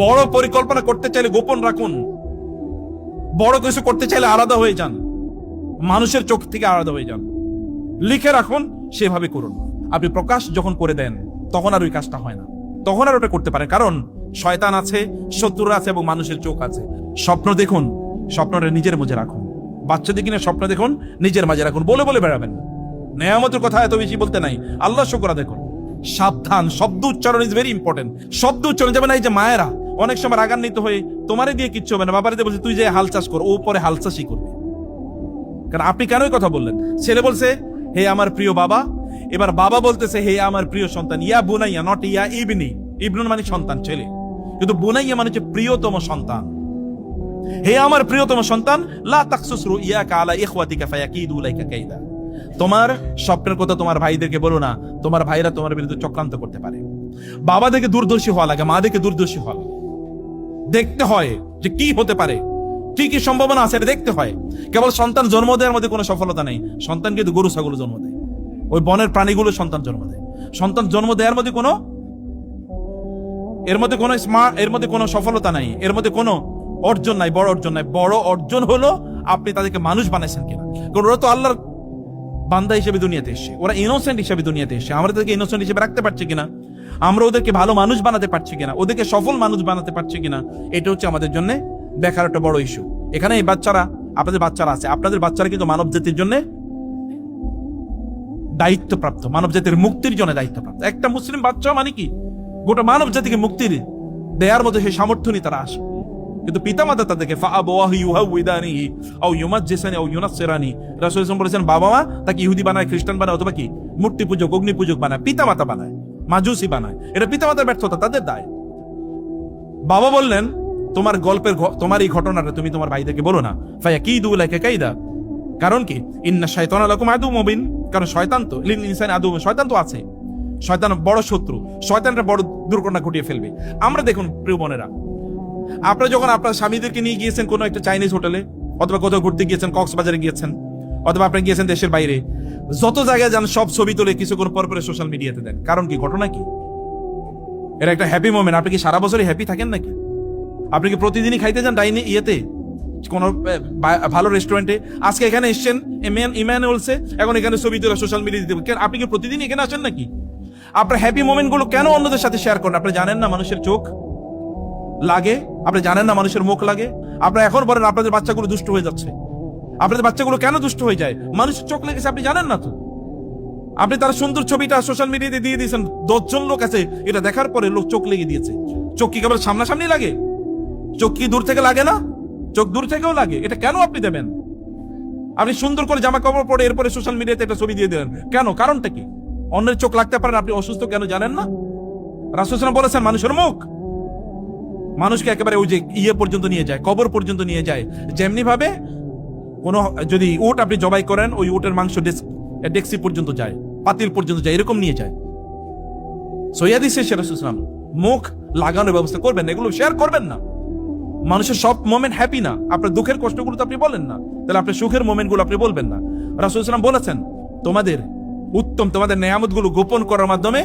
বড় পরিকল্পনা করতে চাইলে গোপন রাখুন, বড় কিছু করতে চাইলে আলাদা হয়ে যান, মানুষের চোখ থেকে আলাদা হয়ে যান, লিখে রাখুন, সেভাবে করুন। আপনি প্রকাশ যখন করে দেন তখন আর ওই কাজটা হয় না, তখন আর ওটা করতে পারেন, কারণ শয়তান আছে, শত্রুরা আছে এবং মানুষের চোখ আছে। স্বপ্ন দেখুন, স্বপ্নটা নিজের মাঝে রাখুন। বাচ্চাদের কিনে স্বপ্ন দেখুন, নিজের মাঝে রাখুন, বলে বলে বেড়াবেন না। নেয়ামতের কথা এত বেশি বলতে নাই, আল্লাহ শুকর দেখুন। সাবধান, শব্দ উচ্চারণ ইজ ভেরি ইম্পর্টেন্ট। শব্দ উচ্চারণ যাবে না। এই যে মায়েরা অনেক সময় রাগান্বিত হয়ে তোমারে দিয়ে কিচ্ছু হবে না, বাবারে দিয়ে বলছে তুই যে হাল চাষ কর, ও পরে হাল চাষই করবে। কারণ আপনি কেন কথা বললেন? ছেলে বলছে হে আমার প্রিয় বাবা, এবার বাবা বলতেছে হে আমার প্রিয় সন্তান। ইয়া বুনাইয়া, নট ইয়া ইবনি। ইবনুন মানে সন্তান, ছেলে, কিন্তু বুনাইয়া মানে হচ্ছে প্রিয়তম সন্তান। হে আমার প্রিয়তম সন্তান, লা তাকসুস রুইয়াকা আলা ইখওয়াতিকা ফায়াকিদু লাইকা কাইদা। তোমার স্বপ্নের কথা তোমার ভাইদেরকে বলো না, তোমার ভাইরা তোমার বিরুদ্ধে চক্রান্ত করতে পারে। বাবা দেখে দূরদর্শী হওয়া লাগে, মা দেখে দূরদর্শী হওয়া লাগে। দেখতে হয় যে কি হতে পারে, কি কি সম্ভাবনা আছে, এটা দেখতে হয়। কেবল সন্তান জন্ম দেওয়ার মধ্যে কোনো সফলতা নেই। সন্তান কিন্তু গরু ছাগল জন্ম দেয়, ওই বনের প্রাণীগুলো সন্তান জন্ম দেয়। সন্তান জন্ম দেওয়ার মধ্যে কোনো এর মধ্যে কোনো সফলতা নাই, এর মধ্যে কোনো অর্জন নাই, বড় অর্জন নাই। বড় অর্জন হলো আপনি তাদেরকে মানুষ বানাইছেন কিনা। কারণ ওরা তো আল্লাহর বান্দা হিসেবে দুনিয়াতে এসে, ওরা ইনোসেন্ট হিসেবে দুনিয়াতে এসে, আমরা তাদেরকে ইনোসেন্ট হিসেবে রাখতে পারছি কিনা, আমরা ওদেরকে ভালো মানুষ বানাতে পারছি কিনা, ওদেরকে সফল মানুষ বানাতে পারছি কিনা, এটা হচ্ছে আমাদের জন্য দেখার একটা বড় ইস্যু। এখানে এই বাচ্চারা, আপনাদের বাচ্চারা আছে, আপনাদের বাচ্চারা কিন্তু মানব জাতির জন্য দায়িত্বপ্রাপ্ত, মানব জাতির মুক্তির জন্য দায়িত্বপ্রাপ্ত। একটা মুসলিম বাচ্চা মানে কি গোটা মানব জাতিকে মুক্তির দেয়ার মধ্যে সেই সামর্থ্য নিয়ে তারা আসে। কিন্তু পিতামাতা তাদেরকে বলেছেন বাবা মা তাকে ইহুদি বানায়, খ্রিস্টান বানায়, অথবা কি মূর্তি পূজক, অগ্নি পূজক বানায়, পিতামাতা বানায়, মাজুসি বানায়। এটা পিতামাতার ব্যর্থতা, তাদের দায়। বাবা বললেন তোমার গল্পের, তোমার এই ঘটনাটা তুমি তোমার ভাইদেরকে বলো না। ফায়াকিদু লাইকা কাইদা। কারণ কি? ইন্না শাইতানা লাকুম আদু মুবিন। কারণ শয়তান তো লিল ইনসানি আদু, শয়তান তো আছে, শয়তান বড় শত্রু, শয়তানটা বড় দুর্ঘটনা ঘটিয়ে ফেলবে। আমরা দেখুন প্রিয় বোনেরা, আপনারা যখন আপনার স্বামীদেরকে নিয়ে গিয়েছেন কোনো একটা চাইনিজ হোটেলে, অথবা কোথাও ঘুরতে গিয়েছেন, কক্সবাজারে গিয়েছেন, অথবা আপনি গিয়েছেন দেশের বাইরে, যত জায়গায় যান সব ছবি তুলে কিছুক্ষণ পর পরে সোশ্যাল মিডিয়াতে দেন। কারণ কি? ঘটনা কি? এটা একটা হ্যাপি মোমেন্ট। আপনি কি সারা বছরই হ্যাপি থাকেন নাকি? আপনি কি প্রতিদিনই খাইতে যান ডাইনে ইয়েতে, কোন ভালো রেস্টুরেন্টে? আজকে এখানে এসছেন ইমানুয়েলসে, এখন এখানে ছবি তুলে সোশ্যাল মিডিয়াতে দেবেন। আপনি কি প্রতিদিন এখানে আসেন নাকি? আপনার হ্যাপি মোমেন্ট গুলো কেন অন্যদের সাথে শেয়ার করেন? আপনি জানেন না মানুষের চোখ লাগে, আপনি জানেন না মানুষের মুখ লাগে। আপনারা এখন বলেন আপনাদের বাচ্চাগুলো দুষ্ট হয়ে যাচ্ছে। আপনাদের বাচ্চাগুলো কেন দুষ্ট হয়ে যায়? মানুষের চোখ লেগেছে, আপনি জানেন না তো। আপনি তার সুন্দর ছবিটা সোশ্যাল মিডিয়াতে দিয়ে দিয়েছেন, 10 জন লোক আছে এটা দেখার পরে লোক চোখ লেগে দিয়েছে। চোখ কি কেবল সামনাসামনি লাগে? চোখ কি দূর থেকে লাগে না? চোখ দূর থেকেও লাগে। এটা কেন আপনি দেবেন? আপনি সুন্দর করে জামা কাপড় পরে এরপরে সোশ্যাল মিডিয়াতে একটা ছবি দিয়ে দেবেন কেন? কারণটা কি? অন্যের চোখ লাগতে পারেন, আপনি অসুস্থ কেন জানেন না? রাসূল সাল্লাল্লাহু আলাইহি ওয়াসাল্লাম বলেছেন মানুষের মুখ মানুষকে একেবারে ওই যে ইয়ে পর্যন্ত নিয়ে যায়, কবর পর্যন্ত নিয়ে যায়। যেমনি ভাবে কোন যদি উট আপনি জবাই করেন, ওই উটের মাংস ডেক্সি পর্যন্ত যায়, পাতিল পর্যন্ত যায়, এরকম নিয়ে যায়। সৈয়াদিসে রাসূল সাল্লাল্লাহু আলাইহি ওয়াসাল্লাম মুখ লাগানোর ব্যবস্থা করবেন না, এগুলো শেয়ার করবেন না। মানুষের সব মোমেন্ট হ্যাপি না, আপনার দুঃখের কষ্টগুলো তো আপনি বলেন না, তাহলে আপনার সুখের মোমেন্ট গুলো আপনি বলবেন না। রাসূল সাল্লাল্লাহু আলাইহি ওয়াসাল্লাম বলেছেন তোমাদের উত্তম, তোমাদের নেয়ামত গুলো গোপন করার মাধ্যমে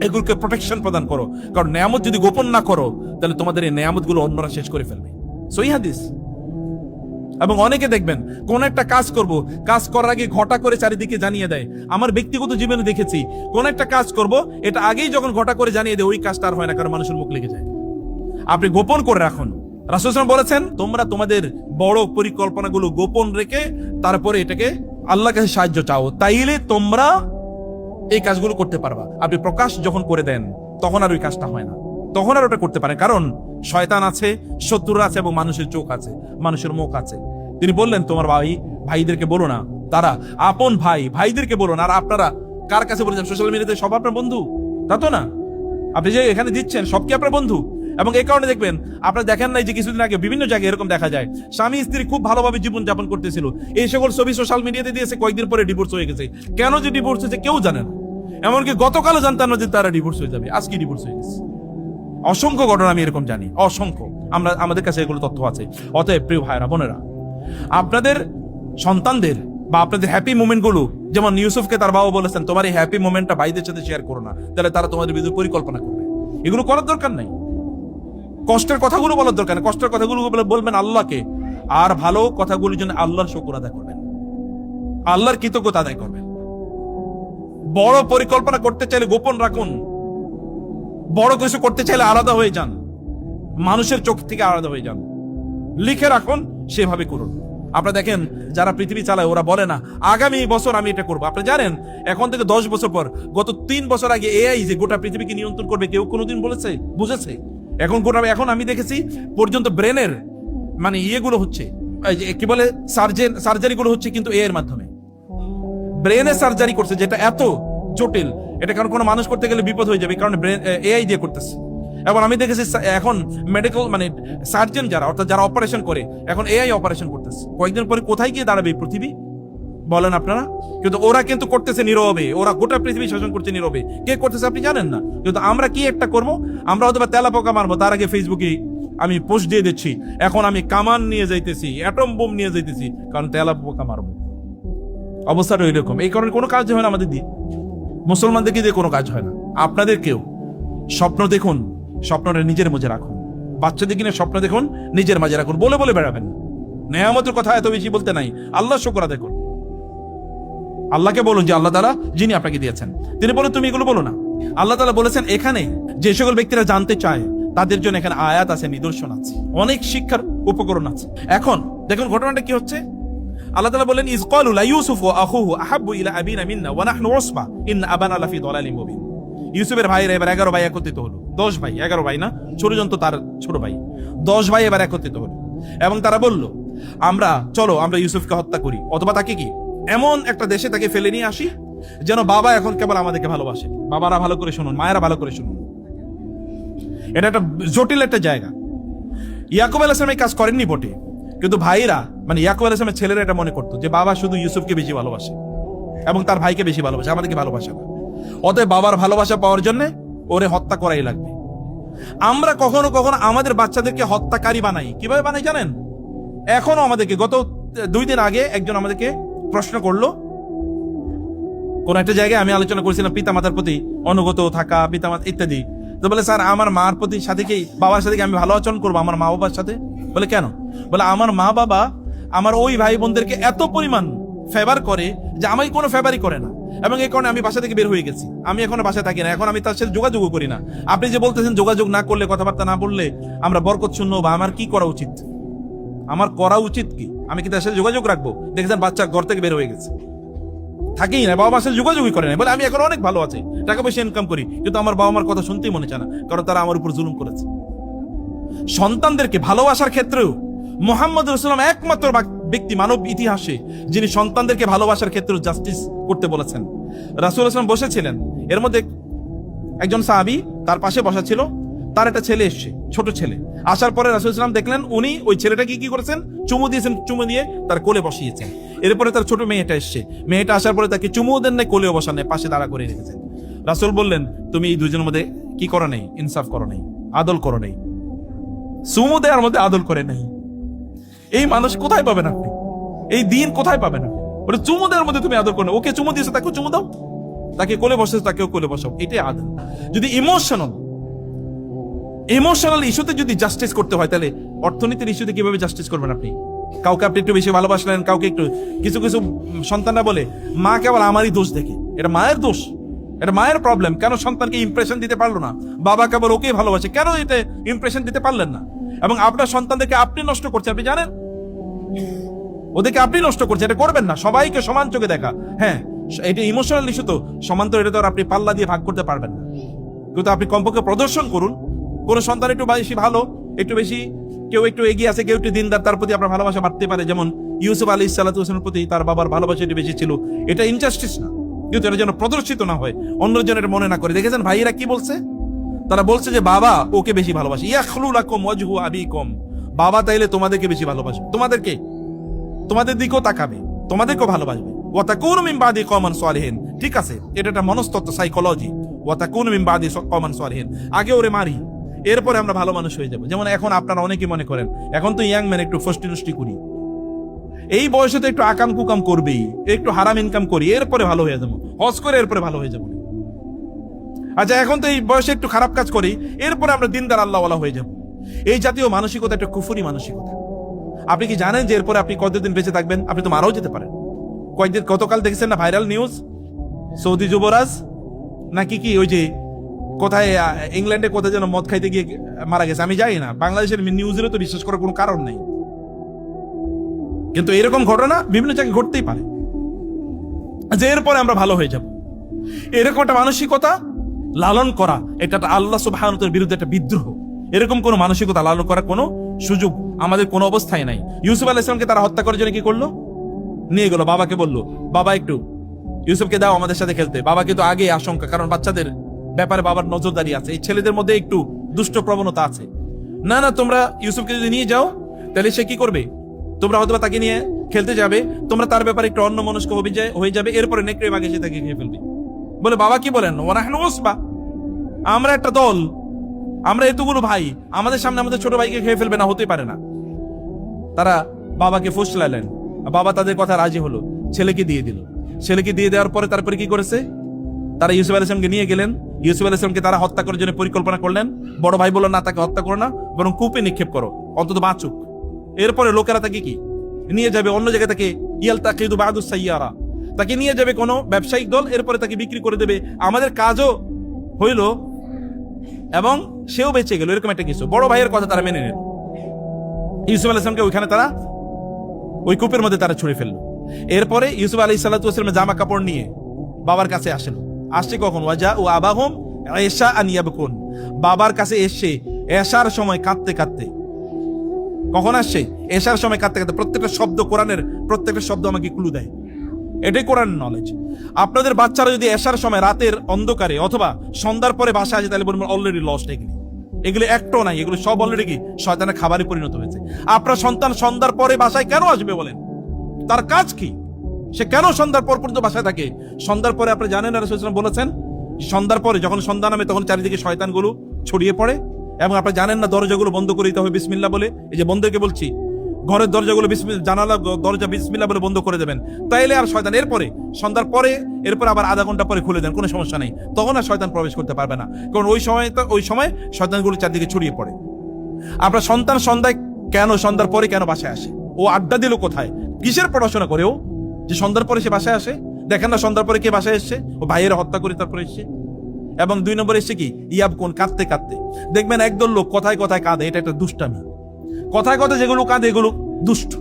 এগুলোকে প্রোটেকশন প্রদান করো। কারণ নেয়ামত যদি গোপন না করো তাহলে তোমাদের এই নেয়ামত গুলো অন্যরা শেষ করে ফেলবে। সহিহ হাদিস। এবং অনেকে দেখবেন কোন একটা কাজ করব, কাজ করার আগে ঘটা করে চারিদিকে জানিয়ে দেয়। আমার ব্যক্তিগত জীবনে দেখেছি, কোন একটা কাজ করব এটা আগেই যখন ঘটা করে জানিয়ে দেয়, ওই কাজটা আর হয় না, কারণ মানুষের মুখ লেগে যায়। আপনি গোপন করে রাখুন। রাসূল সাল্লাল্লাহু আলাইহি ওয়াসাল্লাম বলেছেন তোমরা তোমাদের বড় পরিকল্পনাগুলো গোপন রেখে তারপরে এটাকে আল্লাহর কাছে সাহায্য চাও, তাইলে তোমরা এই কাজগুলো করতে পারবা। আপনি প্রকাশ যখন করে দেন তখন আর ওই কাজটা হয় না, তখন আর ওটা করতে পারেন, কারণ শয়তান আছে, শত্রুরা আছে এবং মানুষের চোখ আছে, মানুষের মুখ আছে। তিনি বললেন তোমার ভাইদেরকে বলো না, তারা আপন ভাইদেরকে বলো না। আর আপনারা কার কাছে বলে যান? সোশ্যাল মিডিয়াতে সব আপনার বন্ধু? তা তো না। আপনি যে এখানে দিচ্ছেন সব কি আপনার বন্ধু? এবং এই কারণে দেখবেন আপনারা দেখেন নাই যে কিছুদিন আগে বিভিন্ন জায়গায় এরকম দেখা যায়, স্বামী স্ত্রী খুব ভালোভাবে জীবন যাপন করতেছিল, এই সকল ছবি সোশ্যাল মিডিয়াতে দিয়েছে, কয়েকদিন পরে ডিভোর্স হয়ে গেছে। কেন যে ডিভোর্স হয়েছে কেউ জানে না। এমনকি গতকালও জানতাম না যে তারা ডিভোর্স হয়ে যাবে, আজকে ডিভোর্স হয়ে গেছে। অসংখ্য ঘটনা আমি এরকম জানি, অসংখ্য। আমাদের কাছে এগুলো তথ্য আছে। অতএব প্রিয় ভাইরা বোনেরা, আপনাদের সন্তানদের বা আপনাদের হ্যাপি মোমেন্ট গুলো, যেমন ইউসুফকে তার বাবা বলেছেন তোমার এই হ্যাপি মোমেন্টটা ভাইদের সাথে শেয়ার করো না, তাহলে তারা তোমাদের বিরুদ্ধে পরিকল্পনা করবে। এগুলো করার দরকার নাই। কষ্টের কথাগুলো বলার দরকার নেই, কষ্টের কথাগুলো বলবেন আল্লাহকে, আর ভালো কথাগুলোর জন্য আল্লাহর শুকর আদায় করবেন, আল্লাহর কৃতজ্ঞতা আদায় করবেন। বড় পরিকল্পনা করতে চাইলে গোপন রাখুন, বড় কিছু করতে চাইলে আলাদা হয়ে যান, মানুষের চোখ থেকে আলাদা হয়ে যান, লিখে রাখুন, সেভাবে করুন। আপনারা দেখেন যারা পৃথিবী চালায় ওরা বলে না আগামী বছর আমি এটা করবো। আপনি জানেন এখন থেকে 10 বছর পর, গত 3 বছর আগে এআই যে গোটা পৃথিবীকে নিয়ন্ত্রণ করবে কেউ কোনোদিন বলেছে, বুঝেছে? এখন আমি দেখেছি পর্যন্ত ব্রেনের মানে ইয়েগুলো হচ্ছে, কি বলে, সার্জারি গুলো হচ্ছে কিন্তু এর মাধ্যমে। ব্রেনের সার্জারি করছে যেটা এত জটিল, এটা কারণ কোনো মানুষ করতে গেলে বিপদ হয়ে যাবে, কারণ ব্রেন এআই দিয়ে করতেছে। এবং আমি দেখেছি এখন মেডিকেল মানে সার্জন যারা, অর্থাৎ যারা অপারেশন করে, এখন এআই অপারেশন করতেছে। কয়েকদিন পরে কোথায় গিয়ে দাঁড়াবে এই পৃথিবী বলেন আপনারা? কিন্তু ওরা কিন্তু করতেছে নীরবে, ওরা গোটা পৃথিবী শাসন করছে নীরবে। কে করতেছে আপনি জানেন না, কিন্তু আমরা কি একটা করবো, আমরা হয়তো তেলা পোকা মারবো, তার আগে ফেসবুকে আমি পোস্ট দিয়ে দিচ্ছি এখন আমি কামান নিয়ে যাইতেছি, অ্যাটম বোম নিয়ে যাইতেছি, কারণ তেলা পোকা মারবো। অবস্থাটা ওইরকম। এই কারণে কোনো কাজ হয় না আমাদের দিয়ে, মুসলমানদেরকে দিয়ে কোনো কাজ হয় না। আপনাদেরকেও স্বপ্ন দেখুন, স্বপ্নটা নিজের মাঝে রাখুন, বাচ্চাদের কিনে স্বপ্ন দেখুন, নিজের মাঝে রাখুন, বলে বলে বেড়াবেন। নেয়ামতের কথা এত বেশি বলতে নাই, আল্লাহ শুকর আদায় করুন। আল্লাহকে বলুন যে আল্লাহ তাআলা যিনি আপনাকে দিয়েছেন, তিনি বলেন তুমি এগুলো বলো না। আল্লাহ তাআলা বলেছেন এখানে যে সকল ব্যক্তিরা জানতে চায় তাদের জন্য এখানে আয়াত আছে, নিদর্শন আছে, অনেক শিক্ষার উপকরণ আছে। এখন দেখুন ঘটনাটা কি হচ্ছে। আল্লাহ তাআলা বলেন ইজ ক্বালু লা ইউসুফ ওয়া আখুহু আহাব্বু ইলা আবিনা মিন্না ওয়া নাহনু উসবা ইন্না আবানা লাফি দালালিম মুবিন। ইউসুফের ভাইরা এবার 11 ভাই একত্রিত হলো, 10 ভাই, 11 ভাই না, ছোটজন তো তার ছোট ভাই, 10 ভাই এবার একত্রিত হলো এবং তারা বলল চলো আমরা ইউসুফকে হত্যা করি, অথবা তাকে কি এমন একটা দেশে তাকে ফেলে নিয়ে আসি যেন বাবা এখন কেবল আমাদেরকে ভালোবাসে। বাবারা ভালো করে শুনুন, মায়েরা ভালো করে শুনুন, এটা একটা জটিল একটা জায়গা। ইয়াকুব আলাইহিস সালাম এই কাজ করেননি বটে, কিন্তু ভাইরা মানে ইয়াকুব আলাইহিস সালামের ছেলেরা এটা মনে করতো যে বাবা শুধু ইউসুফকে বেশি ভালোবাসে এবং তার ভাইকে বেশি ভালোবাসে, আমাদেরকে ভালোবাসে না, অতএব বাবার ভালোবাসা পাওয়ার জন্য ওরে হত্যা করাই লাগবে। আমরা কখনো কখনো আমাদের বাচ্চাদেরকে হত্যাকারী বানাই। কিভাবে বানাই জানেন? এখনো আমাদেরকে, গত 2 দিন আগে একজন আমাদেরকে প্রশ্ন করলো, কোন একটা জায়গায় আমি আলোচনা করেছিলাম পিতামাতার প্রতি অনুগত থাকা, পিতামাতা ইত্যাদি। তো বলে স্যার আমার মার প্রতি সাথে কি বাবার সাথে কি আমি ভালো আচরণ করবো আমার মা বাবার সাথে? বলে কেন? বলে আমার মা বাবা আমার ওই ভাই বোনদেরকে এত পরিমাণ ফেভার করে যে আমাকে কোনো ফেভারই করে না, এবং এই কারণে আমি বাসা থেকে বের হয়ে গেছি, আমি এখন বাসায় থাকি না, এখন আমি তার সাথে যোগাযোগও করি না। আপনি যে বলতেছেন যোগাযোগ না করলে, কথাবার্তা না বললে আমরা বরকত শূন্য, বা আমার কি করা উচিত? আমার করা উচিত কি? আমি কি তার সাথে যোগাযোগ রাখবো? দেখেছেন বাচ্চা ঘর থেকে বের হয়ে গেছে, থাকেই না, বাবা মার সাথে যোগাযোগই করে না। বলে আমি এখন অনেক ভালো আছি, টাকা পয়সা ইনকাম করি, কিন্তু আমার বাবা মার কথা শুনতেই মনে চায় না, কারণ তারা আমার উপর জুলুম করেছে। সন্তানদেরকে ভালোবাসার ক্ষেত্রেও মুহাম্মদ রাসূলুল্লাহ একমাত্র ব্যক্তি মানব ইতিহাসে যিনি সন্তানদেরকে ভালোবাসার ক্ষেত্রে জাস্টিস করতে বলেছেন। রাসূলুল্লাহ সাল্লাল্লাহু আলাইহি ওয়াসাল্লাম বসেছিলেন, এর মধ্যে একজন সাহাবী তার পাশে বসা ছিল, তার একটা ছেলে এসছে, ছোট ছেলে। আসার পরে রাসূলুল্লাহ সাল্লাল্লাহু আলাইহি ওয়াসাল্লাম দেখলেন উনি ওই ছেলেটাকে কি করেছেন, চুমু দিয়েছেন, চুমু দিয়ে তার কোলে বসিয়েছেন। এরপরে তার ছোট মেয়েটা এসছে, মেয়েটা আসার পরে তাকে চুমু দেন নাই, কোলেও বসান নাই, পাশে দাঁড়া করে রেখেছেন। রাসূল বললেন তুমি এই দুজনের মধ্যে কি করো নেই, ইনসাফ করো নেই, আদল করো নেই, চুমু দেওয়ার মধ্যে আদল করে নেই। এই মানুষ কোথায় পাবেন আপনি? এই দিন কোথায় পাবেন আপনি? বলে চুমু দেওয়ার মধ্যে তুমি আদর করো না, ওকে চুমু দিয়েছো তাকেও চুমু দাও, তাকে কোলে বসেছো তাকেও কোলে বসাও, এটাই আদল। যদি ইমোশনাল ইস্যুতে যদি জাস্টিস করতে হয়, তাহলে অর্থনীতির ইস্যুতে কিভাবে জাস্টিস করবেন আপনি? কাউকে আপনি একটু বেশি ভালোবাসলেন, কাউকে একটু, কিছু কিছু সন্তানরা বলে মা কেবল আমারই দোষ দেখে, এটা মায়ের দোষ, এটা মায়ের প্রবলেম। কেন সন্তানকে ইমপ্রেশন দিতে পারলো না? বাবা কেবল ওকে ভালোবাসে, কেন এটা ইমপ্রেশন দিতে পারলেন না? এবং আপনার সন্তানদেরকে আপনি নষ্ট করছেন, আপনি জানেন, ওদেরকে আপনি নষ্ট করছেন, এটা করবেন না। সবাইকে সমান চোখে দেখা, হ্যাঁ এটা ইমোশনাল ইস্যু, তো সমান তো এটা তো আপনি পাল্লা দিয়ে ভাগ করতে পারবেন না, কিন্তু আপনি কমপক্ষে প্রদর্শন করুন। কোন সন্তান একটু বেশি ভালো, একটু বেশি, কেউ একটু এগিয়ে আছে, কেউ একটু দিনদার, তার প্রতি আপনার ভালোবাসা বাড়তে পারে। যেমন ইউসুফ আলাইহিস সালাতু ওয়াস সালামের প্রতি তার বাবার ভালোবাসা একটু বেশি ছিল, এটা ইনজাস্টিস না, কিন্তু এটা যেন প্রদর্শিত না হয়, অন্যজন এটা মনে না করে। দেখেছেন ভাইয়েরা কি বলছে? তারা বলছে যে বাবা ওকে বেশি ভালোবাসে, ইয়াখলু লাকুম ওয়াজহু আবিকুম, বাবা তাইলে তোমাদেরকে বেশি ভালোবাসবে, তোমাদের দিকেও তাকাবে, তোমাদেরকেও ভালোবাসবে। ওয়া তাকুনু মিন বাদি কওমান সালিহিন, ঠিক আছে, এটা একটা মনস্তত্ত্ব, সাইকোলজি। ওয়া তাকুনু মিন বাদি কওমান সালিহিন, আগে ওরে মারি, এরপরে আমরা ভালো মানুষ হয়ে যাবো। যেমন এখন আপনারা অনেকেই মনে করেন এখন তো ইয়াং ম্যান, একটু ফষ্টি নষ্টি করি, এই বয়সে তো একটু আকাম কুকাম করবেই, একটু হারাম ইনকাম করি, এরপরে ভালো হয়ে যাবো, হজ করে এরপরে ভালো হয়ে যাবো। আচ্ছা এখন তো এই বয়সে একটু খারাপ কাজ করি, এরপরে আমরা দিনদার আল্লাহওয়ালা হয়ে যাবো। এই জাতীয় মানসিকতা একটা কুফরি মানসিকতা। আপনি কি জানেন যে এরপরে আপনি কতদিন বেঁচে থাকবেন? আপনি তো মারাও যেতে পারেন। কয়েকদিন গতকাল দেখেছেন না ভাইরাল নিউজ, সৌদি যুবরাজ নাকি কি ওই যে কোথায় ইংল্যান্ডে কোথায় যেন মদ খাইতে গিয়ে মারা গেছে। আমি জানি না, বাংলাদেশের নিউজেরও তো বিশ্বাস করার কোনো কারণ নেই, কিন্তু এরকম ঘটনা বিভিন্ন জায়গায় ঘটতেই পারে যে এরপরে আমরা ভালো হয়ে যাব। এরকম একটা মানসিকতা লালন করা, এটা আল্লাহ সুবহানাহু ওয়া তাআলার বিরুদ্ধে একটা বিদ্রোহ। এরকম কোন মানসিকতা লালন করার কোনো সুযোগ আমাদের কোনো অবস্থায় নাই। ইউসুফ আলাইহিস সালামকে তারা হত্যা করার জন্য কি করলো? নিয়ে গেল, বাবাকে বলল, বাবা একটু ইউসুফকে দাও আমাদের সাথে খেলতে। বাবা কিন্তু আগে আশঙ্কা, কারণ বাচ্চাদের ব্যাপারে বাবার নজরদারি আছে, এই ছেলেদের মধ্যে একটু দুষ্ট প্রবণতা আছে। না না, তোমরা ইউসুফকে যদি নিয়ে যাও তাহলে সে কি করবে? তোমরা হয়তো তাকে নিয়ে খেলতে যাবে, তোমরা তার ব্যাপারে একটু অন্যমনস্ক হয়ে যাবে, এরপরে নেকড়ে বাঘ এসে তাকে খেয়ে ফেলবে। বলে বাবা কি বলেন? ওয়ানাহনু উসবা, আমরা একটা দল, আমরা এতগুলো ভাই, আমাদের সামনে আমাদের ছোট ভাইকে খেয়ে ফেলবে না, হতে পারে না। তারা বাবাকে ফুসলালেন, বাবা তাদের কথা রাজি হলো, ছেলেকে দিয়ে দিল। ছেলেকে দিয়ে দেওয়ার পরে তারপরে কি করেছে? তারা ইউসুফ আলাইহিস সালামকে নিয়ে গেলেন। ইউসুফ আলাইহিস সালামকে তারা হত্যা করার জন্য পরিকল্পনা করলেন। বড় ভাই বলল, না, তাকে হত্যা করো না, বরং কূপে নিক্ষেপ করো, অন্তত বাঁচুক। এরপরে লোকেরা তাকে কি নিয়ে যাবে অন্য জায়গায়, তাকে ইয়ালতাকিদু বাদুস সাইয়ারা, তাকে নিয়ে যাবে কোনো ব্যবসায়িক দল, এরপরে তাকে বিক্রি করে দেবে। আমাদের কাজও হইল এবং সেও বেঁচে গেল, এরকম একটা কিছু। বড় ভাইয়ের কথা তারা মেনে নিল। ইউসুফ আলাইহিস সালামকে ওইখানে তারা ওই কূপের মধ্যে তারা ছুঁড়ে ফেললো। এরপরে ইউসুফ আলাইহিস সালাতু ওয়াস সালামের জামা কাপড় নিয়ে বাবার কাছে আসছে কখন? ওয়াজা ও আবাহুম ঈশা আন ইয়াবকুন, বাবার কাছে এসে এশার সময় কাঁদতে কাঁদতে। কখন আসছে? এশার সময় কাঁদতে কাঁদতে। প্রত্যেকটা শব্দ কোরআনের, প্রত্যেকটা শব্দ আমাকে ক্লু দেয়, এটাই কোরআনের নলেজ। আপনাদের বাচ্চারা যদি এশার সময় রাতের অন্ধকারে অথবা সন্ধ্যার পরে বাসায় আসে, তাহলে বলবেন অলরেডি লস্ট। এগুলো একটাও নাই, এগুলো সব অলরেডি কি শয়তানের খাবারে পরিণত হয়েছে। আপনার সন্তান সন্ধ্যার পরে বাসায় কেন আসবে বলেন? তার কাজ কি? সে কেন সন্ধ্যার পর পর্যন্ত বাসায় থাকে? সন্ধ্যার পরে আপনি জানেন, রাসূলুল্লাহ সাল্লাল্লাহু আলাইহি ওয়াসাল্লাম বলেছেন, সন্ধ্যার পরে যখন সন্ধ্যা নামে তখন চারিদিকে শয়তানগুলো ছড়িয়ে পড়ে, এবং আপনি জানেন না দরজাগুলো বন্ধ করে দিতে হবে বিসমিল্লাহ বলে। এই যে বন্ধুকে বলছি, ঘরের দরজাগুলো জানালা দরজা বিসমিল্লাহ বলে বন্ধ করে দেবেন, তাইলে আর শয়তান এরপরে সন্ধ্যার পরে এরপর আবার আধা ঘন্টা পরে খুলে দেন, কোনো সমস্যা নেই, তখন আর শয়তান প্রবেশ করতে পারবে না, কারণ ওই সময় শয়তানগুলো চারদিকে ছড়িয়ে পড়ে। আপনার সন্তান সন্ধ্যায় কেন, সন্ধ্যার পরে কেন বাসায় আসে? ও আড্ডা দিল কোথায়? কিসের পড়াশোনা করে ও যে সন্ধ্যার পরে সে বাসায় আসে? দেখেন না সন্ধ্যার পরে কে বাসায় এসছে? ও ভাইয়ের হত্যা করে তারপরে এসছে। এবং 2 নম্বর এসছে কি, ইয়াবকুন, কাঁদতে কাঁদতে। দেখবেন একদল লোক কথায় কথায় কাঁদে, এটা একটা দুষ্টামি। কথায় কথায় যেগুলো কাঁদে এগুলো দুষ্ট,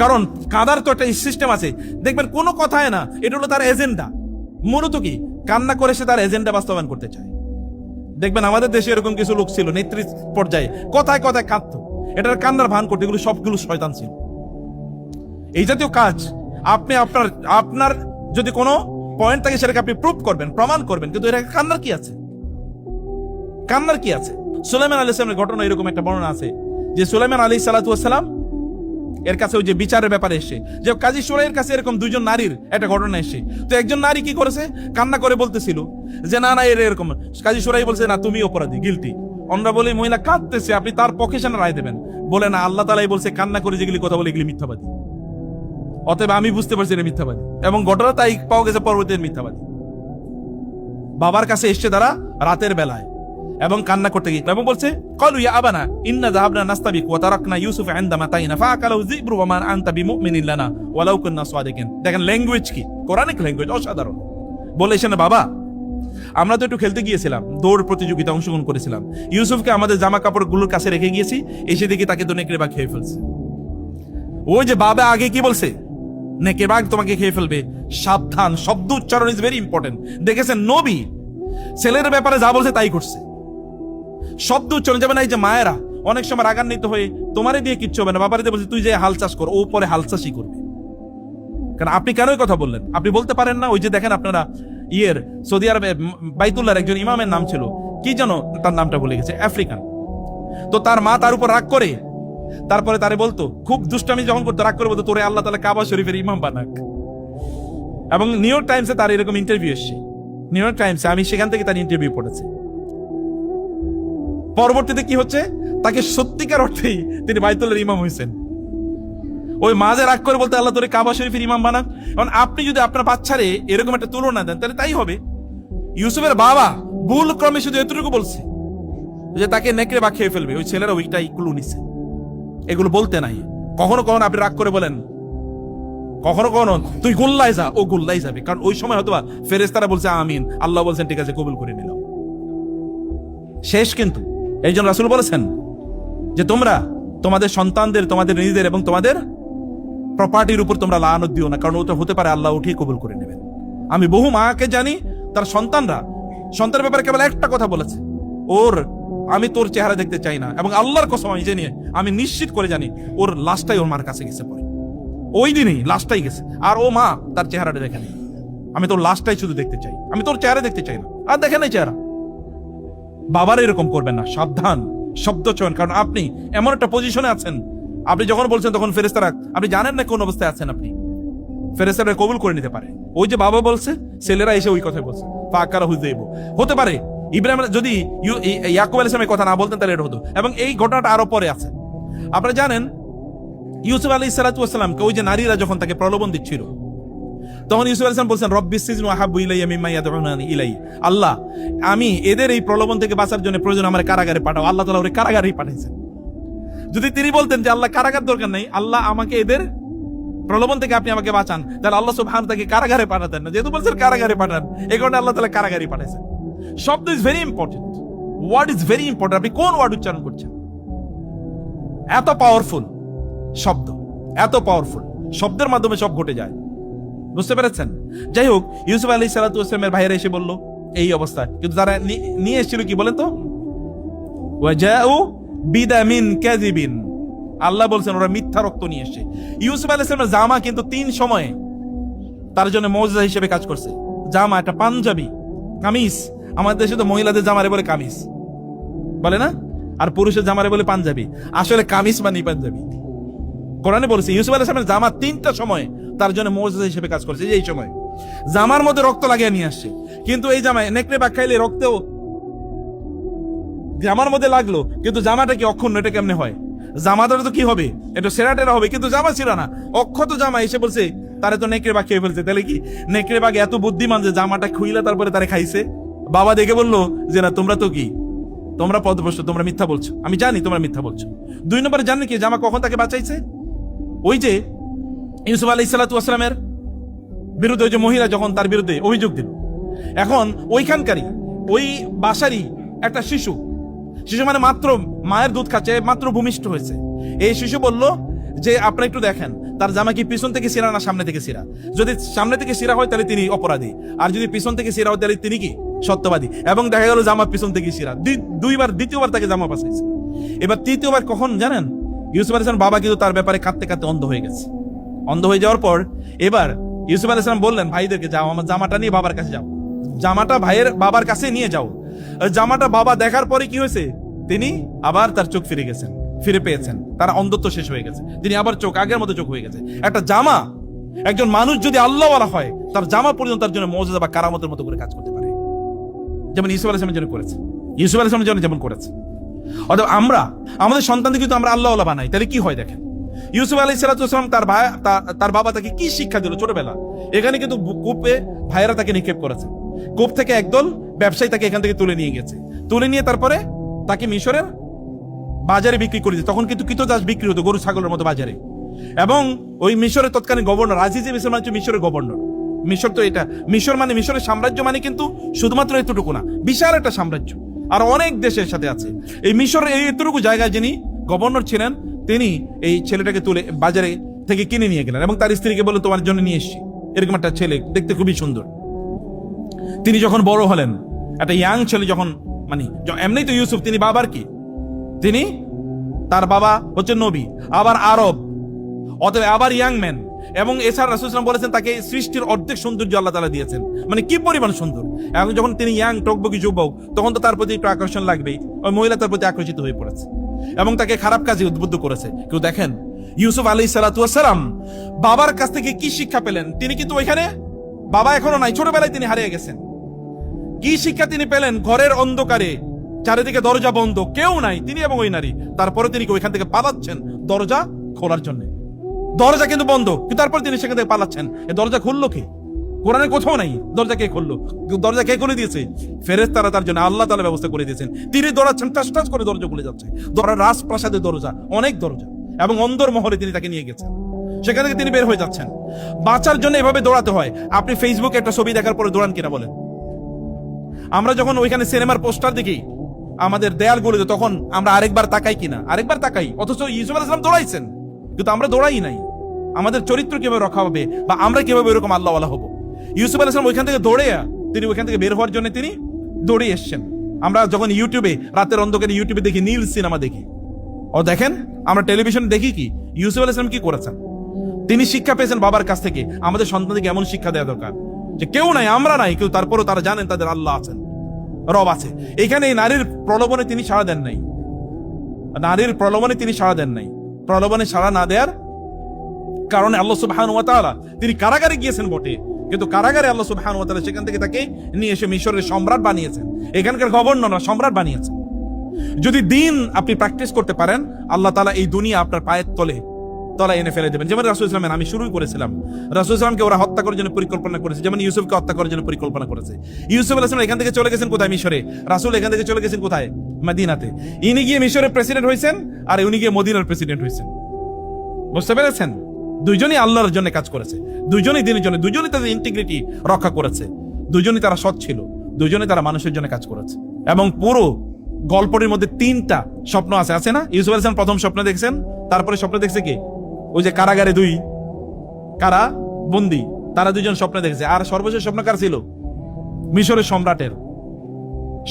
কারণ কাঁদার তো একটা সিস্টেম আছে। দেখবেন কোনো কথায় না, এটা হলো তার এজেন্ডা। মূলত কি কান্না করে সে তার এজেন্ডা বাস্তবায়ন করতে চায়। দেখবেন আমাদের দেশে এরকম কিছু লোক ছিল নেতৃত্ব পর্যায়ে, কথায় কথায় কাঁদতো, এটার কান্নার ভান করতে, এগুলো সবগুলো শয়তান ছিল। এই জাতীয় কাজ আপনি আপনার যদি কোনো পয়েন্ট থাকে সেটাকে আপনি প্রুভ করবেন, প্রমাণ করবেন, কিন্তু এটা কান্নার কি আছে? কান্নার কি আছে? সুলাইমান আলাইহিস সালামের ঘটনা এরকম একটা বর্ণনা আছে যে সুলাইমান আলাইহিস সালাতু ওয়াস সালাম এর কাছে ওই যে বিচারের ব্যাপারে এসে, যে কাজী সুরাইয়ের কাছে এরকম 2 জন নারীর একটা ঘটনা এসে, তো একজন নারী কি করেছে, কান্না করে বলতেছিল যে না না এরকম। কাজী সুরাই বলছে না, তুমি অপরাধী, গিলটি। অন্যরা বলে মহিলা কাঁদতেছে, আপনি তার পক্ষে সেনা রায় দেবেন। বলে না, আল্লাহ তাআলাই বলছে কান্না করে যেগুলি কথা বলে এগুলি মিথ্যাবাদী, অতএব আমি বুঝতে পারছি এটা মিথ্যাবাদী, এবং ঘটনা তাই পাওয়া গেছে পরবর্তীতে মিথ্যাবাদী। বাবার কাছে এসছে তারা রাতের বেলায় এবং কান্না করতে গিয়ে, এবং বলছে ক্বালু ইয়া আবানা ইন্না যাহাবনা নাস্তাবিক ওয়া তারাকনা ইউসুফা ইনদা মাতাইনা ফাআকালাহু যিবরু ওয়া মা আনতা বিমুমিনিন লানা ওয়ালাউ কুননা সাদিকিন। দেখেন ল্যাঙ্গুয়েজ কি, কোরআনিক ল্যাঙ্গুয়েজ, অসাধারণ। বলে এসে না, বাবা আমরা তো একটু খেলতে গিয়েছিলাম, দৌড় প্রতিযোগিতা অংশগ্রহণ করেছিলাম, ইউসুফকে আমাদের জামা কাপড়গুলোর কাছে রেখে গিয়েছি, এসে দেখি তাকে তো নেকড়ে বাঘ খেয়ে ফেলছে। ওই যে বাবা আগে কি বলছে, নেকড়ে বাঘ তোমাকে খেয়ে ফেলবে, সাবধান। শব্দ উচ্চারণ ইজ ভেরি ইম্পর্টেন্ট। দেখেছেন নবী ছেলের ব্যাপারে যা বলছে তাই করছে। শব্দ উচ্চারণ, যেমন এই যে মায়েরা অনেক সময় রাগান্বিত হয়ে তোমারে দিয়ে কিচ্ছু হবে না, বাবারে দিয়ে বলছে তুই যে হাল চাষ কর, ও পরে হাল চাষই করবে। কারণ আপনি কেন কথা বললেন? আপনি বলতে পারেন না। ওই যে দেখেন আপনারা সৌদি আরবে বাইতুল্লাহর একজন ইমামের নাম ছিল কি যেন, তার নামটা ভুলে গেছে, আফ্রিকান। তো তার মা তার উপর রাগ করে, তারপরে তারে বলতো, খুব দুষ্টামি যখন করতো, রাগ করে বলতো তোরে আল্লাহ তাআলা কাবা শরীফের ইমাম বানাক। এবং নিউ ইয়র্ক টাইমসে তার এরকম ইন্টারভিউ এসছে, নিউ ইয়র্ক টাইমসে, আমি সেখান থেকে তার ইন্টারভিউ পড়েছি। পরবর্তীতে কি হচ্ছে, তাকে সত্যিকার অর্থেই তিনি বাইতুল্লাহর ইমাম হয়েছেন। ওই মাঝে রাগ করে বলতে আল্লাহ তোরে কাবা শরীফের ইমাম বানাক। কারণ আপনি যদি আপনার বাচ্চারে এরকম একটা তুলনা দেন, তাহলে তাই হবে। ইউসুফের বাবা ভুল ক্রমে শুধু এতটুকু বলছে, যে তাকে নেকড়ে বা খেয়ে ফেলবে, ওই ছেলেরা ওইটাই ক্লু নিছে, এগুলো বলতে নাই। কখনো কখনো আপনি রাগ করে বলেন, কখনো কখনো তুই গোল্লায় যা, ও গোল্লাই যাবে, কারণ ওই সময় হয়তো ফেরেশতারা বলছে আমিন, আল্লাহ বলছেন ঠিক আছে কবুল করে নিলাম, শেষ। কিন্তু এই জন্য রাসূল বলেছেন যে তোমরা তোমাদের সন্তানদের, তোমাদের নিজেদের এবং তোমাদের প্রপার্টির উপর তোমরা লানত দিও না, কারণ ওটা হতে পারে আল্লাহ উঠিয়ে কবুল করে নেবেন। আমি বহু মাকে জানি তার সন্তানের ব্যাপারে কেবল একটা কথা বলেছে, ওর আমি তোর চেহারা দেখতে চাই না, এবং আল্লাহর কসম আমি জানি, আমি নিশ্চিত করে জানি ওর লাশটাই ওর মার কাছে গেছে পরে, ওই দিনই লাশটাই গেছে, আর ও মা তার চেহারাটা দেখে নেই। আমি তোর লাশটাই শুধু দেখতে চাই, আমি তোর চেহারা দেখতে চাই না, আর দেখে নাই চেহারা। বাবার এরকম করবেন না, সাবধান শব্দ চয়ন, কারণ আপনি এমন একটা পজিশনে আছেন, আপনি যখন বলছেন তখন ফেরেশতারা, আপনি জানেন না কোন অবস্থায় আছেন, আপনি ফেরেশতারা কবুল করে নিতে পারে। ওই যে বাবা বলছে, ছেলেরা এসে ওই কথা বলছে, ফাকারা হুযাইব হতে পারে। ইব্রাহিম যদি ইয়াকুব আলাইহিস সালামের কথা না বলতেন তাহলে এটা হতো। এবং এই ঘটনাটা আরো পরে আছে। আপনারা জানেন ইউসুফ আলাইহিস সালাতু ওয়াস সালামকে ওই যে নারীরা যখন তাকে প্রলোভন দিচ্ছিল, তখন ইউসুফ আলাইহিস সালাম বলছেন রব্বিস সিজনু আহাব্বু ইলাইয়া মিম্মা ইয়াদউনানি ইলাই, আল্লাহ আমি এদের এই প্রলোভন থেকে বাঁচার জন্য প্রয়োজন আমার কারাগারে পাঠাও। আল্লাহ তাআলা ওরে কারাগারেই পাঠাইছেন। যদি তিনি বলতেন যে আল্লাহ কারাগার দরকার নেই, আল্লাহ আমাকে এদের প্রলোভন থেকে আপনি আমাকে বাঁচান, তাহলে আল্লাহ সুবহানাহু ওয়া তাআলা কারাগারে পাঠাতেন না। যেহেতু বলছেন কারাগারে পাঠান, এই কারণে আল্লাহ তাআলা কারাগারেই পাঠাইছেন। শব্দ is very important, word is very important. আপনি কোন ওয়ার্ড উচ্চারণ করছেন? এত পাওয়ারফুল শব্দ, এত পাওয়ারফুল শব্দের মাধ্যমে সব ঘটে যায়, বুঝতে পেরেছেন? যাই হোক, ইউসুফ আলাইহিস সালাতু ওয়াস সালামের ভাইয়েরা এসে বলল এই অবস্থা, কিন্তু তারা নিয়ে এসেছিল কি বলেন তো, ওয়াজাউ বিদামিন কাযিবিন, আল্লাহ বলছেন ওরা মিথ্যা রক্ত নিয়ে এসেছে। ইউসুফ আলাইহিস সালামের জামা কিন্তু 3 সময়ে তার জন্য মুজিজা হিসেবে কাজ করছে। জামা, একটা পাঞ্জাবি, কামিজ, আমাদের দেশে তো মহিলাদের জামারে বলে কামিজ বলে না, আর পুরুষের জামারে বলে পাঞ্জাবি, আসলে কামিজ মানে পাঞ্জাবি। কোরআনে বলেছে ইউসুফ আলাইহিস সালামের জামা 3টা সময় তার জন্য মুজিজা হিসেবে কাজ করছে। এই সময় জামার মধ্যে রক্ত লাগিয়ে নিয়ে আসছে, কিন্তু এই জামায় নেকড়ে বাঘ খাইলে রক্তেও জামার মধ্যে লাগলো, কিন্তু জামাটা কি অক্ষুণ্ণ? এটা কেমনে হয়? জামাটা তো কি হবে, এটা সেরাটেরা হবে, কিন্তু জামা ছিল না, অক্ষত জামা। এসে বলছে তারে তো নেকড়ে বাঘ খেয়ে ফেলছে। তাহলে কি নেকড়ে বাঘ এত বুদ্ধিমান যে জামাটা খুইলা তারপরে তারে খাইছে? বাবা দেখে বললো যে না, তোমরা তো কি, তোমরা পদভ্রষ্ট, তোমরা মিথ্যা বলছো, আমি জানি তোমরা মিথ্যা বলছো। 2 নম্বরে জানেন কি জামা কখন তাকে বাঁচাইছে? ওই যে ইউসুফ আলাইহিস সালাতু ওয়াস সালামের বিরুদ্ধে ওই যে মহিলা যখন তার বিরুদ্ধে অভিযোগ দিল, এখন ওইখানকারই ওই বাসারই একটা শিশু মানে মাত্র মায়ের দুধ খাচ্ছে, মাত্র ভূমিষ্ঠ হয়েছে। এই শিশু বলল যে আপনারা একটু দেখেন তার জামা কি পিছন থেকে ছিঁড়া না সামনে থেকে ছিঁড়া। যদি সামনে থেকে ছিঁড়া হয় তাহলে তিনি অপরাধী, আর যদি পিছন থেকে ছিঁড়া হয় তাহলে তিনি কি সত্যবাদী। এবং দেখা গেল জামা পিছন থেকে ছিঁড়া। দ্বিতীয়বার তাকে জামা বাঁচাইছে। এবার তৃতীয়বার কখন জানেন? ইউসুফ আলাইহিস সালাম বাবা কিন্তু তার ব্যাপারে কাঁদতে কাঁদতে অন্ধ হয়ে গেছে। অন্ধ হয়ে যাওয়ার পর এবার ইউসুফ আলাইহিস সালাম বললেন ভাইদেরকে, যাও আমার জামাটা নিয়ে বাবার কাছে যাও, জামাটা ভাইয়ের বাবার কাছে নিয়ে যাও। জামাটা বাবা দেখার পরে কি হয়েছে, তিনি আবার তার চোখ ফিরে পেয়েছেন, তার অন্ধত্ব শেষ হয়ে গেছে, তিনি আবার চোখ আগের মতো চোখ হয়ে গেছে। একটা জামা, একজন মানুষ যদি আল্লাহওয়ালা হয়, তার জামা পর্যন্ত তার জন্য মুজিজা বা কারামতের মতো করে কাজ করতে পারে, যেমন ইউসুফ আলাইহিস সালামের জন্য করেছে, ইউসুফ আলাইহিস সালামের জন্য যেমন করেছে। অর্থাৎ আমরা আমাদের সন্তানদের কিন্তু আমরা আল্লাহওয়ালা বানাই, তাহলে কি হয় দেখেন। ইউসুফ আলাইহিস সালাতু ওয়াস সালাম তার বাবা তাকে কি শিক্ষা দিল ছোটবেলা। এখানে কিন্তু কূপে ভাইয়েরা তাকে নিক্ষেপ করেছে, কূপ থেকে একদল ব্যবসায়ী তাকে এখান থেকে তুলে নিয়ে গেছে, তুলে নিয়ে তারপরে তাকে মিশরের বাজারে বিক্রি করে দিয়েছে। তখন কিন্তু কৃতদাস বিক্রি হতো গরু ছাগলের মতো বাজারে। এবং ওই মিশরের তৎকালীন গভর্নর আজিজ মিশর মানে মিশরের গভর্নর। মিশর তো এটা, মিশর মানে মিশরের সাম্রাজ্য মানে কিন্তু শুধুমাত্র এতটুকু না, বিশাল একটা সাম্রাজ্য, আর অনেক দেশের সাথে আছে। এই মিশরের এই এতটুকু জায়গায় যিনি গভর্নর ছিলেন, তিনি এই ছেলেটাকে তুলে বাজারে থেকে কিনে নিয়ে গেলেন এবং তার স্ত্রীকে বললেন তোমার জন্য নিয়ে এসেছি এরকম একটা ছেলে, দেখতে খুবই সুন্দর। তিনি যখন বড় হলেন, একটা ইয়াং ছেলে যখন, মানে এমনি তো ইউসুফ তিনি বাবার কি, তিনি তার বাবা হচ্ছে নবী, আবার আরব, অতএব আবার ইয়াং ম্যান। এবং এছাড়া রাসূল সাল্লাল্লাহু আলাইহি ওয়াসাল্লাম বলেছেন তাকে সৃষ্টির অর্ধেক সৌন্দর্য আল্লাহ তাআলা দিয়েছেন, মানে কি পরিমাণ সুন্দর। এবং যখন তিনি ইয়াং টকবকি যুবক, তখন তো তার প্রতি একটু আকর্ষণ লাগবেই, ওই মহিলা তার প্রতি আকর্ষিত হয়ে পড়েছে এবং তাকে খারাপ কাজে উদ্বুদ্ধ করেছে। কেউ দেখেন ইউসুফ আলাইহিস সালাতু ওয়াস সালাম বাবার কাছ থেকে কি শিক্ষা পেলেন। তিনি কিন্তু ওইখানে, বাবা এখনো নাই, ছোটবেলায় তিনি হারিয়ে গেছেন। কি শিক্ষা তিনি পেলেন? ঘরের অন্ধকারে, চারিদিকে দরজা বন্ধ, কেউ নাই, তিনি এবং ওই নারী, তারপরে তিনি ওইখান থেকে পালাচ্ছেন দরজা খোলার জন্য। দরজা কিন্তু বন্ধ, কিন্তু তারপর তিনি সেখান থেকে পালাচ্ছেন। এই দরজা খুললো কি? কোরআনে কোথাও নাই দরজা কে খুললো, দরজা কে খুলে দিয়েছে? ফেরেশতারা তার জন্য আল্লাহ তাআলা ব্যবস্থা করে দিয়েছেন। তিনি দৌড়াচ্ছেন, টাস টাস করে দরজা খুলে যাচ্ছে। রাজপ্রাসাদের দরজা, অনেক দরজা, এবং অন্দর মহলে তিনি তাকে নিয়ে গেছেন, সেখান থেকে তিনি বের হয়ে যাচ্ছেন। বাঁচার জন্য এভাবে দৌড়াতে হয়। আপনি ফেসবুকে একটা ছবি দেখার পরে দৌড়ান কিনা বলেন? আমরা যখন ওইখানে সিনেমার পোস্টার দেখি আমাদের দেয়ালগুলোতে, তখন আমরা আরেকবার তাকাই কিনা? আরেকবার তাকাই। অথচ ইউসুফ আলাইহিস সালাম দৌড়াইছেন, কিন্তু আমরা দৌড়াই নাই। আমাদের চরিত্র কিভাবে রক্ষা হবে, বা আমরা কিভাবে এরকম আল্লাহওয়ালা হবো? ইউসুফ আলাইহিস সালাম ওইখান থেকে দৌড়ে, তিনি ওইখান থেকে বের হওয়ার জন্য তিনি দৌড়ে এসছেন। আমরা যখন ইউটিউবে রাতের অন্ধকারে ইউটিউবে দেখি, নীল সিনেমা দেখি, ও দেখেন আমরা টেলিভিশনে দেখি কি ইউসুফ আলাইহিস সালাম কি করেছেন। তিনি শিক্ষা পেয়েছেন বাবার কাছ থেকে। আমাদের সন্তানদেরকে এমন শিক্ষা দেওয়া দরকার যে কেউ নাই, আমরা নাই, কিন্তু তারপরও তারা জানেন তাদের আল্লাহ আছেন, রব আছে। এখানে এই নারীর প্রলোভনে তিনি সাড়া দেন নাই, নারীর প্রলোভনে তিনি সাড়া দেন নাই। প্রলোভনে সাড়া না দেওয়ার কারণে আল্লাহ সুবহানাহু ওয়া তাআলা, তিনি কারাগারে গিয়েছেন বটে, কিন্তু কারাগারে আল্লাহ সুবহানাহু ওয়া তাআলা সেখান থেকে তাকে নিয়ে এসে মিশরের সম্রাট বানিয়েছেন, এখানকার গভর্নর না, সম্রাট বানিয়েছেন। যদি দিন আপনি প্র্যাকটিস করতে পারেন, আল্লাহ তাআলা এই দুনিয়া আপনার পায়ের তলা এনে ফেলে দেবেন। যেমন রাসূল ইসলামের, আমি শুরুই করেছিলাম, রাসূল ইসলামকে ওরা হত্যা করার জন্য পরিকল্পনা করেছে, যেমন ইউসুফকে হত্যা করার জন্য পরিকল্পনা করেছে। ইউসুফ আলাইহিস সালাম এখান থেকে চলে গেছেন কোথায়? মিশরে। রাসূল এখান থেকে চলে গেছেন কোথায়? মদিনাতে। ইনি গিয়ে মিশরের প্রেসিডেন্ট হয়েছেন, আর উনি গিয়ে মদিনার প্রেসিডেন্ট হয়েছেন। বুঝতে পেরেছেন? দুইজনই আল্লাহর জন্য কাজ করেছে, দুইজনই দিনের জন্য, দুইজনই তাদের ইন্টিগ্রিটি রক্ষা করেছে, দুইজনই তারা সৎ ছিল, দুইজনই তারা মানুষের জন্য কাজ করেছে। এবং পুরো গল্পটির মধ্যে 3টা স্বপ্ন আছে না? ইউসুফ আলাইহিস সালাম প্রথম স্বপ্ন দেখছেন, তারপরে স্বপ্ন দেখছে কি? ওই যে কারাগারে কারা বন্দী, তারা দুইজন স্বপ্ন দেখেছে। আর সর্বশেষ স্বপ্ন কার ছিল? মিশরের সম্রাটের।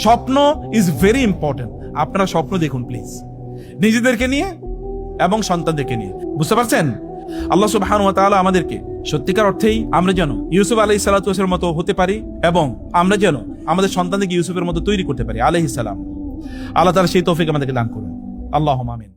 স্বপ্ন ইজ ভেরি ইম্পর্টেন্ট। আপনারা স্বপ্ন দেখুন প্লিজ, নিজেদেরকে নিয়ে এবং সন্তানদেরকে নিয়ে। বুঝতে পারছেন? আল্লাহ সুবহানাহু ওয়া তাআলা আমাদেরকে সত্যিকার অর্থেই আমরা যেন ইউসুফ আলাইহিস সালাতু ওয়াস সালামের মতো হতে পারি, এবং আমরা যেন আমাদের সন্তানদেরকে ইউসুফের মতো তৈরি করতে পারি আলাইহিস সালাম। আল্লাহ তাআলা সেই তৌফিক আমাদেরকে দান করুন। আল্লাহুম্মা আমিন।